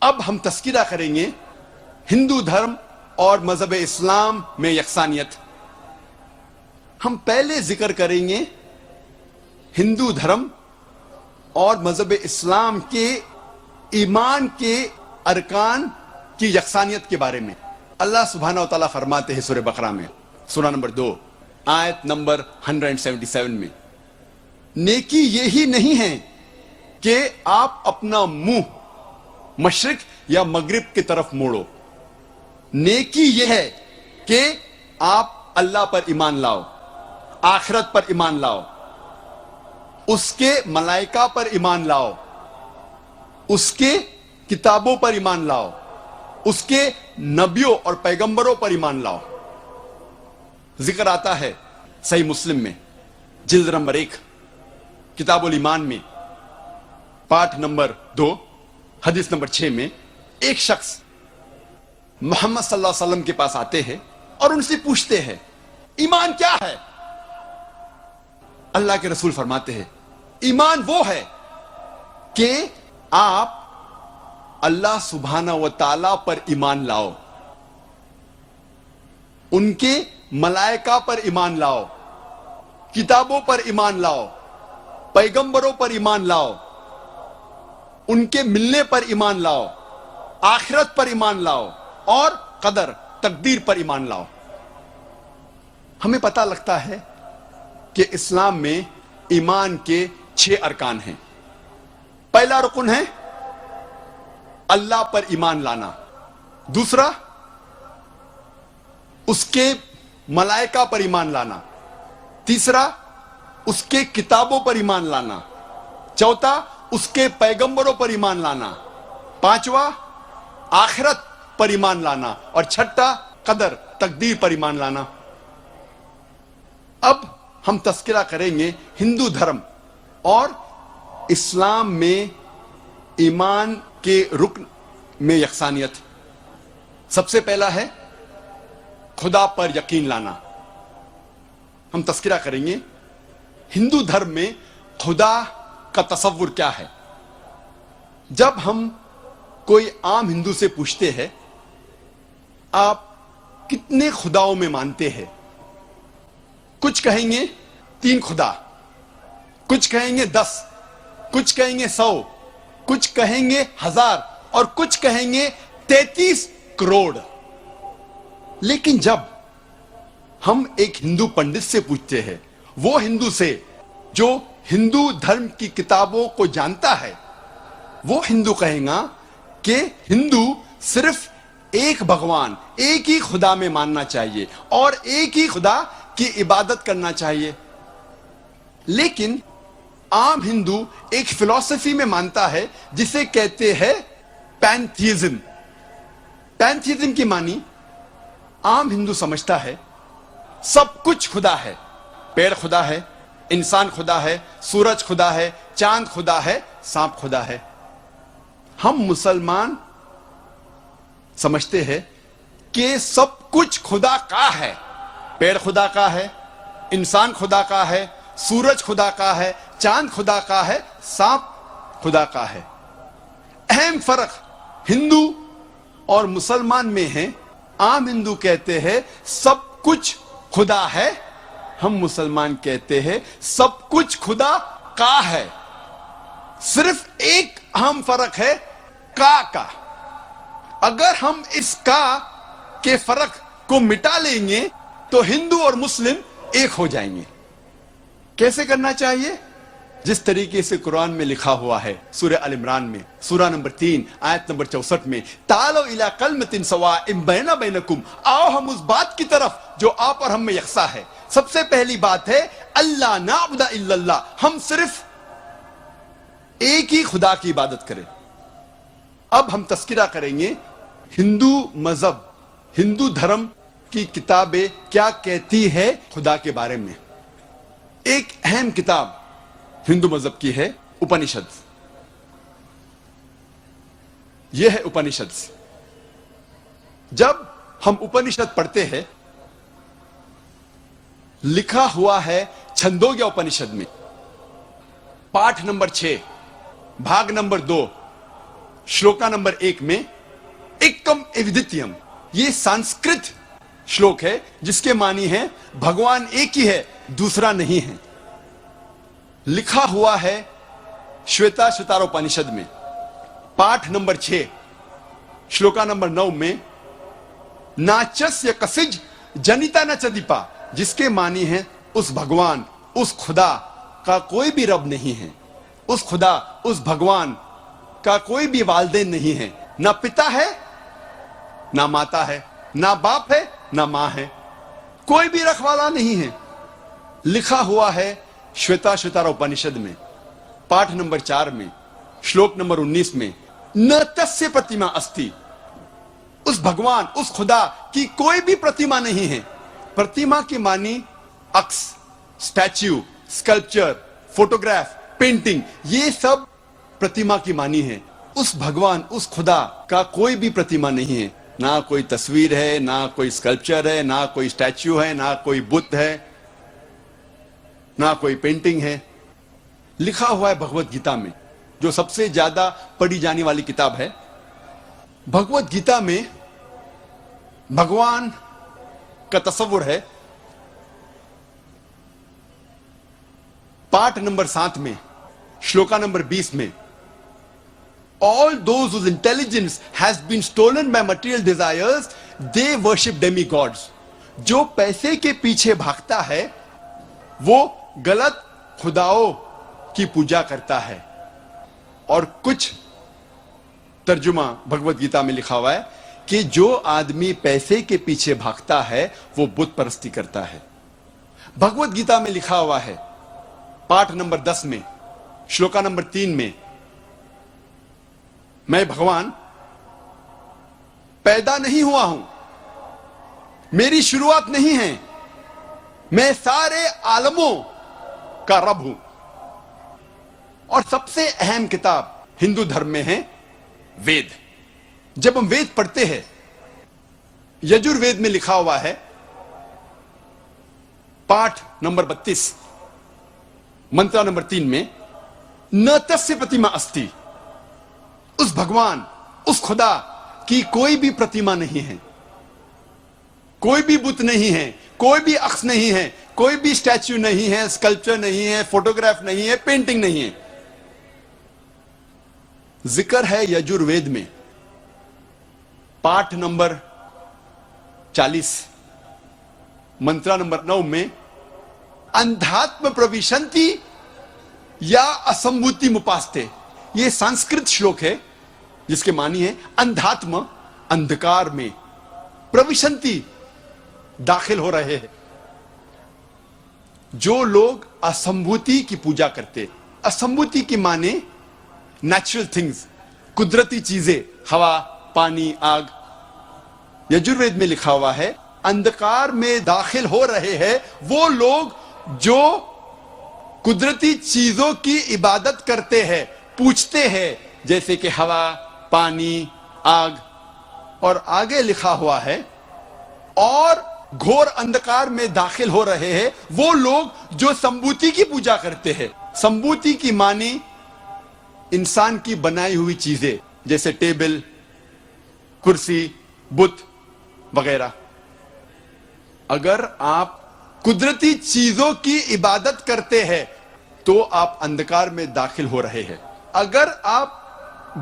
اب ہم تذکرہ کریں گے ہندو دھرم اور مذہب اسلام میں یکسانیت. ہم پہلے ذکر کریں گے ہندو دھرم اور مذہب اسلام کے ایمان کے ارکان کی یکسانیت کے بارے میں. اللہ سبحانہ و تعالیٰ فرماتے ہیں سورہ بقرہ میں سورہ نمبر 2 آیت نمبر 177 میں، نیکی یہی نہیں ہے کہ آپ اپنا منہ مشرق یا مغرب کی طرف موڑو، نیکی یہ ہے کہ آپ اللہ پر ایمان لاؤ، آخرت پر ایمان لاؤ، اس کے ملائکہ پر ایمان لاؤ، اس کے کتابوں پر ایمان لاؤ، اس کے نبیوں اور پیغمبروں پر ایمان لاؤ. ذکر آتا ہے صحیح مسلم میں جلد نمبر 1 کتاب الایمان میں پارٹ نمبر 2 حدیث نمبر 6 میں ایک شخص محمد صلی اللہ علیہ وسلم کے پاس آتے ہیں اور ان سے پوچھتے ہیں ایمان کیا ہے؟ اللہ کے رسول فرماتے ہیں ایمان وہ ہے کہ آپ اللہ سبحانہ و تعالی پر ایمان لاؤ، ان کے ملائکہ پر ایمان لاؤ، کتابوں پر ایمان لاؤ، پیغمبروں پر ایمان لاؤ، ان کے ملنے پر ایمان لاؤ، آخرت پر ایمان لاؤ اور قدر تقدیر پر ایمان لاؤ. ہمیں پتہ لگتا ہے کہ اسلام میں ایمان کے 6 ارکان ہیں. پہلا رکن ہے اللہ پر ایمان لانا، دوسرا اس کے ملائکہ پر ایمان لانا، تیسرا اس کے کتابوں پر ایمان لانا، چوتھا اس کے پیغمبروں پر ایمان لانا، پانچواں آخرت پر ایمان لانا اور چھٹا قدر تقدیر پر ایمان لانا. اب ہم تذکرہ کریں گے ہندو دھرم اور اسلام میں ایمان کے رکن میں یکسانیت. سب سے پہلا ہے خدا پر یقین لانا. ہم تذکرہ کریں گے ہندو دھرم میں خدا کا تصور کیا ہے. جب ہم کوئی عام ہندو سے پوچھتے ہیں آپ کتنے خداؤں میں مانتے ہیں، کچھ کہیں گے 3 خدا، کچھ کہیں گے 10، کچھ کہیں گے 100، کچھ کہیں گے 1000 اور کچھ کہیں گے 33 کروڑ. لیکن جب ہم ایک ہندو پنڈت سے پوچھتے ہیں، وہ ہندو سے جو ہندو دھرم کی کتابوں کو جانتا ہے، وہ ہندو کہے گا کہ ہندو صرف ایک بھگوان، ایک ہی خدا میں ماننا چاہیے اور ایک ہی خدا کی عبادت کرنا چاہیے. لیکن عام ہندو ایک فلسفی میں مانتا ہے جسے کہتے ہیں پینتھیزم. پینتھیزم کی معنی عام ہندو سمجھتا ہے سب کچھ خدا ہے، پیڑ خدا ہے، انسان خدا ہے، سورج خدا ہے، چاند خدا ہے، سانپ خدا ہے. ہم مسلمان سمجھتے ہیں کہ سب کچھ خدا کا ہے، پیڑ خدا کا ہے، انسان خدا کا ہے، سورج خدا کا ہے، چاند خدا کا ہے، سانپ خدا کا ہے. اہم فرق ہندو اور مسلمان میں ہے. عام ہندو کہتے ہیں سب کچھ خدا ہے، ہم مسلمان کہتے ہیں سب کچھ خدا کا ہے. صرف ایک اہم فرق ہے کا. اگر ہم اس کا کے فرق کو مٹا لیں گے تو ہندو اور مسلم ایک ہو جائیں گے. کیسے کرنا چاہیے؟ جس طریقے سے قرآن میں لکھا ہوا ہے سورہ ال عمران میں سورہ نمبر 3 آیت نمبر 64 میں تعالوا الی کلمۃ سواء بیننا بینکم، آؤ ہم اس بات کی طرف جو آپ اور ہم میں یکساں ہے. سب سے پہلی بات ہے اللہ نعبد الا اللہ، ہم صرف ایک ہی خدا کی عبادت کریں. اب ہم تذکرہ کریں گے ہندو مذہب، ہندو دھرم کی کتابیں کیا کہتی ہے خدا کے بارے میں. ایک اہم کتاب ہندو مذہب کی ہے اپنشد. یہ ہے اپنشد. جب ہم اپنشد پڑھتے ہیں لکھا ہوا ہے چھندوگیا اپنشد میں پاٹھ نمبر 6 بھاگ نمبر 2 श्लोका नंबर 1 में एकम एविदित्यम, ये संस्कृत श्लोक है जिसके मानी है भगवान एक ही है, दूसरा नहीं है। लिखा हुआ है श्वेता श्वेतारोपनिषद में पाठ नंबर 6 श्लोका नंबर 9 में नाचस्य कसिज जनिता न चदीपा, जिसके मानी है उस भगवान, उस खुदा का कोई भी रब नहीं है, उस खुदा, उस भगवान का कोई भी वालिदैन नहीं है, ना पिता है ना माता है, ना बाप है ना मां है, कोई भी रखवाला नहीं है। लिखा हुआ है श्वेता श्वेतारोपनिषद में पाठ नंबर 4 में श्लोक नंबर 19 में न तस्य प्रतिमा अस्ति, उस भगवान, उस खुदा की कोई भी प्रतिमा नहीं है। प्रतिमा की मानी अक्स, स्टैच्यू, स्कल्पचर, फोटोग्राफ, पेंटिंग, ये सब प्रतिमा की मानी है। उस भगवान, उस खुदा का कोई भी प्रतिमा नहीं है, ना कोई तस्वीर है, ना कोई स्कल्पचर है, ना कोई स्टैच्यू है, ना कोई बुद्ध है, ना कोई पेंटिंग है। लिखा हुआ है भगवत गीता में, जो सबसे ज्यादा पढ़ी जाने वाली किताब है। भगवत गीता में भगवान का तस्वुर है। पाठ नंबर 7 में श्लोका नंबर 20 में all those whose intelligence has been stolen by material desires, they worship demigods. जो पैसे के पीछे भागता है वो गलत खुदाओं की पूजा करता है। और कुछ तर्जुमा भगवत गीता में लिखा हुआ है कि जो आदमी पैसे के पीछे भागता है वो बुत परस्ती करता है। भगवत गीता में लिखा हुआ है पाठ नंबर 10 में श्लोका नंबर 3 में मैं भगवान पैदा नहीं हुआ हूं, मेरी शुरुआत नहीं है, मैं सारे आलमों का रब हूं। और सबसे अहम किताब हिंदू धर्म में है वेद। जब हम वेद पढ़ते हैं, यजुर्वेद में लिखा हुआ है पाठ नंबर 32 मंत्र नंबर 3 में न तस्य प्रतिमा अस्ति, उस भगवान, उस खुदा की कोई भी प्रतिमा नहीं है, कोई भी बुत नहीं है, कोई भी अक्स नहीं है, कोई भी स्टैच्यू नहीं है, स्कल्पचर नहीं है, फोटोग्राफ नहीं है, पेंटिंग नहीं है। जिक्र है यजुर्वेद में पाठ नंबर 40 मंत्र नंबर 9 में अंधात्म प्रविशंति या असंभूति मुपास्ते। यह संस्कृत श्लोक है जिसके मानी है अंधात्म, अंधकार में, प्रविशंति, दाखिल हो रहे हैं। जो लोग असंभूति की पूजा करते, असंभूति की माने नेचुरल थिंग्स, कुदरती चीजें, हवा, पानी, आग। यजुर्वेद में लिखा हुआ है अंधकार में दाखिल हो रहे हैं वो लोग जो कुदरती चीजों की इबादत करते हैं, पूछते हैं, जैसे कि हवा, पानी, आग। और आगे लिखा हुआ है और घोर अंधकार में दाखिल हो रहे हैं वो लोग जो संभूति की पूजा करते हैं। संभूति की मानी इंसान की बनाई हुई चीजें, जैसे टेबल, कुर्सी, बुत वगैरह। अगर आप कुदरती चीजों की इबादत करते हैं तो आप अंधकार में दाखिल हो रहे हैं। अगर आप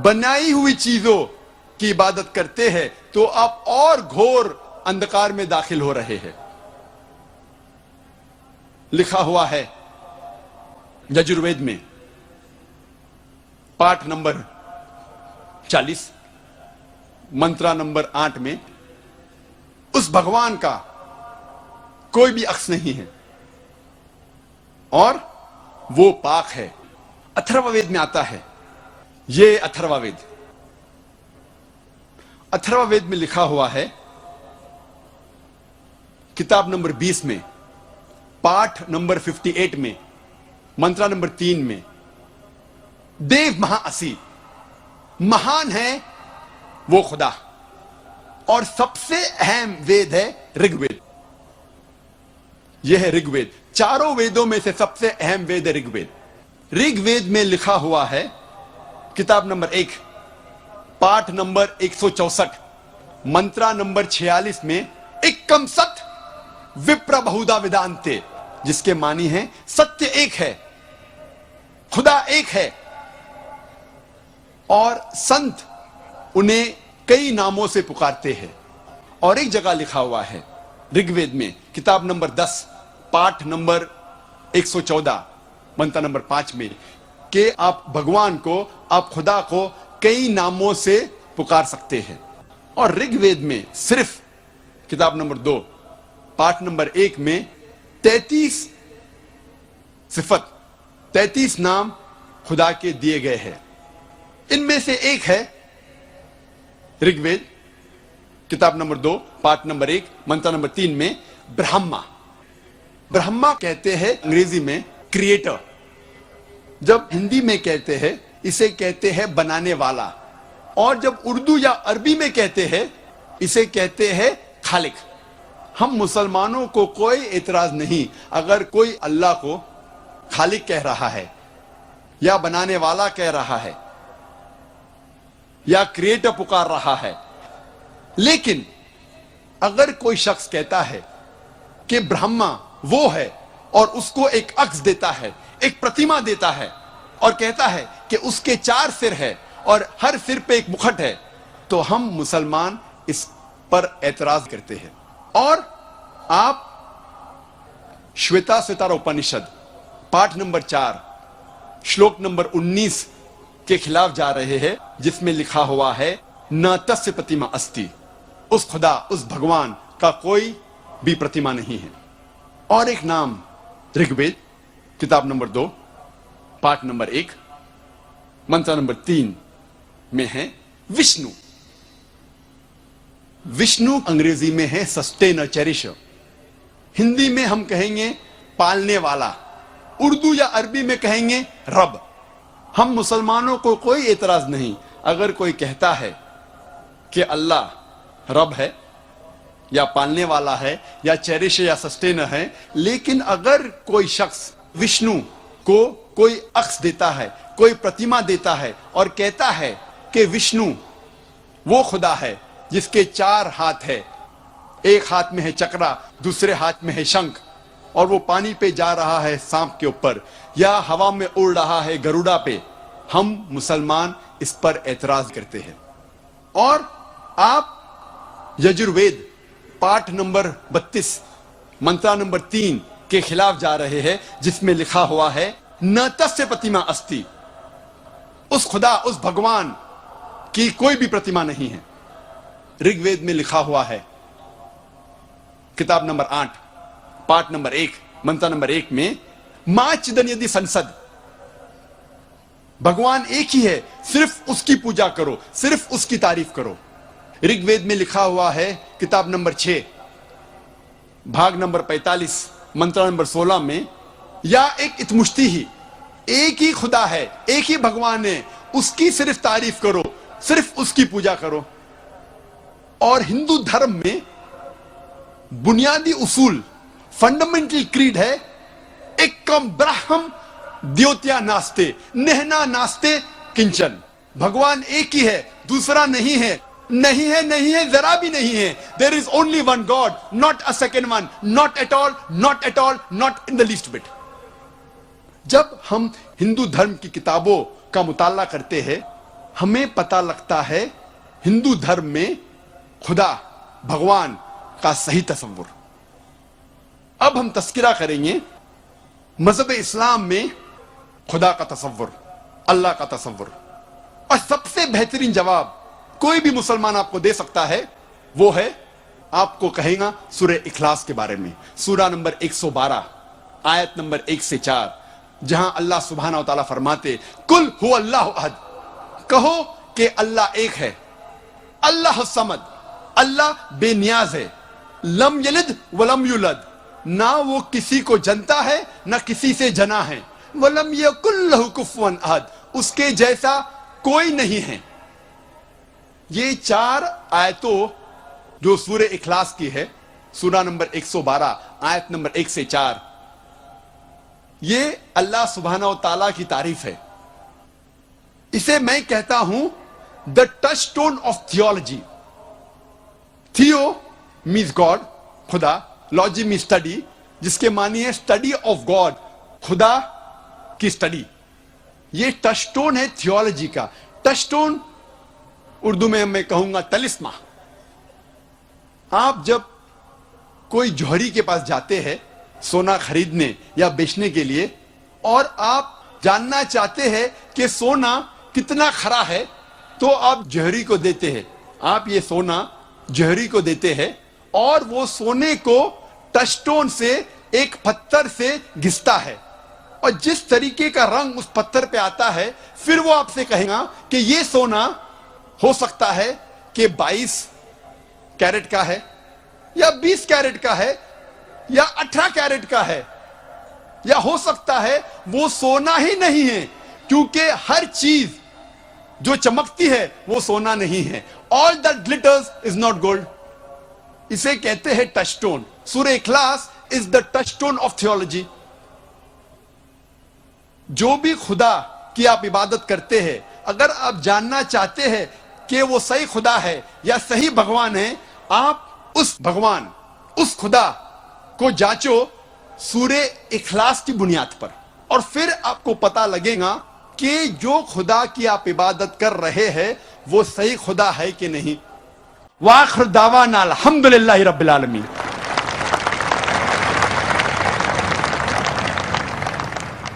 बनाई हुई चीजों की इबादत करते हैं तो आप और घोर अंधकार में दाखिल हो रहे हैं। लिखा हुआ है यजुर्वेद में पाठ नंबर 40 मंत्र नंबर 8 में उस भगवान का कोई भी अक्स नहीं है और वो पाक है। अथर्ववेद में आता है, ये अथर्ववेद, अथर्ववेद में लिखा हुआ है किताब नंबर 20 में पाठ नंबर 58 में मंत्र नंबर 3 में देव महाअसी, महान है वो खुदा। और सबसे अहम वेद है ऋग्वेद। यह है ऋग्वेद। चारों वेदों में से सबसे अहम वेद है ऋग्वेद। ऋग्वेद में लिखा हुआ है किताब नंबर 1 पाठ नंबर 164, मंत्रा नंबर 46 में एकम सत विप्र बहुधा वेदांते, जिसके मानी है सत्य एक है, खुदा एक है, और संत उन्हें कई नामों से पुकारते हैं। और एक जगह लिखा हुआ है ऋग्वेद में किताब नंबर 10 पाठ नंबर 114 मंत्र नंबर 5 में कि आप भगवान को, आप खुदा को कई नामों से पुकार सकते हैं। और ऋग्वेद में सिर्फ किताब नंबर 2 पाठ नंबर 1 में 33 सिफत, 33 नाम खुदा के दिए गए हैं। इनमें से एक है ऋग्वेद किताब नंबर 2 पाठ नंबर 1 मंत्र नंबर 3 में ब्रह्मा। ब्रह्मा कहते हैं अंग्रेजी में क्रिएटर, जब हिंदी में कहते हैं इसे कहते हैं बनाने वाला, और जब उर्दू या अरबी में कहते हैं इसे कहते हैं खालिक। हम मुसलमानों को कोई एतराज नहीं अगर कोई अल्लाह को खालिक कह रहा है या बनाने वाला कह रहा है या क्रिएटर पुकार रहा है। लेकिन अगर कोई शख्स कहता है कि ब्रह्मा वो है और उसको एक अक्स देता है, एक प्रतिमा देता है, और कहता है कि उसके 4 सिर है और हर सिर पे एक मुखट है, तो हम मुसलमान इस पर एतराज करते हैं। और आप श्वेता स्वतार उपनिषद पाठ नंबर 4 श्लोक नंबर 19 के खिलाफ जा रहे हैं, जिसमें लिखा हुआ है न तस्य प्रतिमा अस्ति, उस खुदा, उस भगवान का कोई भी प्रतिमा नहीं है। और एक नाम ऋग्वेद किताब नंबर 2 पाठ नंबर 1 मंत्र नंबर 3 में है विष्णु। विष्णु अंग्रेजी में है सस्टेनर, चेरिशर। हिंदी में हम कहेंगे पालने वाला, उर्दू या अरबी में कहेंगे रब। हम मुसलमानों को कोई एतराज नहीं अगर कोई कहता है कि अल्लाह रब है या पालने वाला है या चेरिश या सस्टेनर है। लेकिन अगर कोई शख्स विष्णु को कोई अक्स देता है, कोई प्रतिमा देता है और कहता है कि विष्णु वो खुदा है जिसके 4 हाथ है, एक हाथ में है चक्रा, दूसरे हाथ में है शंख, और वो पानी पे जा रहा है सांप के ऊपर या हवा में उड़ रहा है गरुड़ा पे, हम मुसलमान इस पर एतराज करते हैं। और आप यजुर्वेद पाठ नंबर 32 मंत्रा नंबर 3 के खिलाफ जा रहे हैं, जिसमें लिखा हुआ है न तस्य प्रतिमा अस्ति, उस खुदा, उस भगवान की कोई भी प्रतिमा नहीं है। ऋग्वेद में लिखा हुआ है किताब नंबर 8 पाठ नंबर 1 मंत्र नंबर 1 में मां चिदन यदि संसद, भगवान एक ही है, सिर्फ उसकी पूजा करो, सिर्फ उसकी तारीफ करो। ऋग्वेद में लिखा हुआ है किताब नंबर 6 भाग नंबर 45 मंत्र नंबर 16 में या एक इतमुश्ती ही, एक ही खुदा है, एक ही भगवान है, उसकी सिर्फ तारीफ करो, सिर्फ उसकी पूजा करो। और हिंदू धर्म में बुनियादी उसूल, फंडामेंटल क्रीड है एकम ब्रह्म द्योत्या नास्ते नेहना नास्ते किंचन, भगवान एक ही है, दूसरा नहीं है, नहीं है, नहीं है, जरा भी नहीं है। There is only one God, not a second one, not at all, not at all, not in the least bit. जब हम हिंदू धर्म की किताबों का मुताला करते हैं, हमें पता लगता है हिंदू धर्म में खुदा, भगवान का सही तस्वुर। अब हम तस्किरा करेंगे मजहब इस्लाम में खुदा का तस्वुर, अल्लाह का तस्वुर। और सबसे बेहतरीन जवाब कोई भी मुसलमान आपको दे सकता है, वो है, आपको कहेगा सूरह इखलास के बारे में, सूरा नंबर 112 आयत नंबर 1 से 4, जहां अल्लाह सुब्हानहू व तआला फरमाते कुल हु अल्लाहु अहद, कहो कि अल्लाह एक है, अल्लाह समद, अल्लाह बेनियाज है, लम यलिद वलम युलद, ना वो किसी को जनता है ना किसी से जना है, वलम यकुल लहु कुफुवन अहद, उसके जैसा कोई नहीं है। ये 4 आयतों जो सूरह इखलास की है, सूरा नंबर 112 आयत नंबर 1 से 4, ये अल्लाह सुब्हानहू व तआला की तारीफ है। इसे मैं कहता हूं the touchstone of theology. Theo means God, खुदा, लॉजी means study, जिसके मानी है स्टडी ऑफ गॉड, खुदा की स्टडी. ये टचस्टोन है थियोलॉजी का. टचस्टोन उर्दू में मैं कहूंगा तलिस्मा. आप जब कोई जौहरी के पास जाते हैं सोना खरीदने या बेचने के लिए, और आप जानना चाहते हैं कि सोना कितना खरा है, तो आप जौहरी को देते हैं. आप ये सोना जौहरी को देते हैं और वो सोने को टचस्टोन से एक पत्थर से घिसता है, और जिस तरीके का रंग उस पत्थर पे आता है, फिर वो आपसे कहेगा कि ये सोना हो सकता है कि 22 कैरेट का है, या 20 कैरेट का है, या 18 कैरेट का है, या हो सकता है वो सोना ही नहीं है, क्योंकि हर चीज जो चमकती है वो सोना नहीं है. All that glitters is not gold. इसे कहते हैं टचस्टोन. सूरह इखलास is the touchstone of theology. जो भी खुदा की आप इबादत करते हैं, अगर आप जानना चाहते हैं कि वो सही खुदा है या सही भगवान है, आप उस भगवान, उस खुदा को जांचो सूरह इखलास की बुनियाद पर, और फिर आपको पता लगेगा कि जो खुदा की आप इबादत कर रहे हैं वो सही खुदा है कि नहीं. वाखिर दावाना अल्हम्दुलिल्लाहि रब्बिल आलमीन.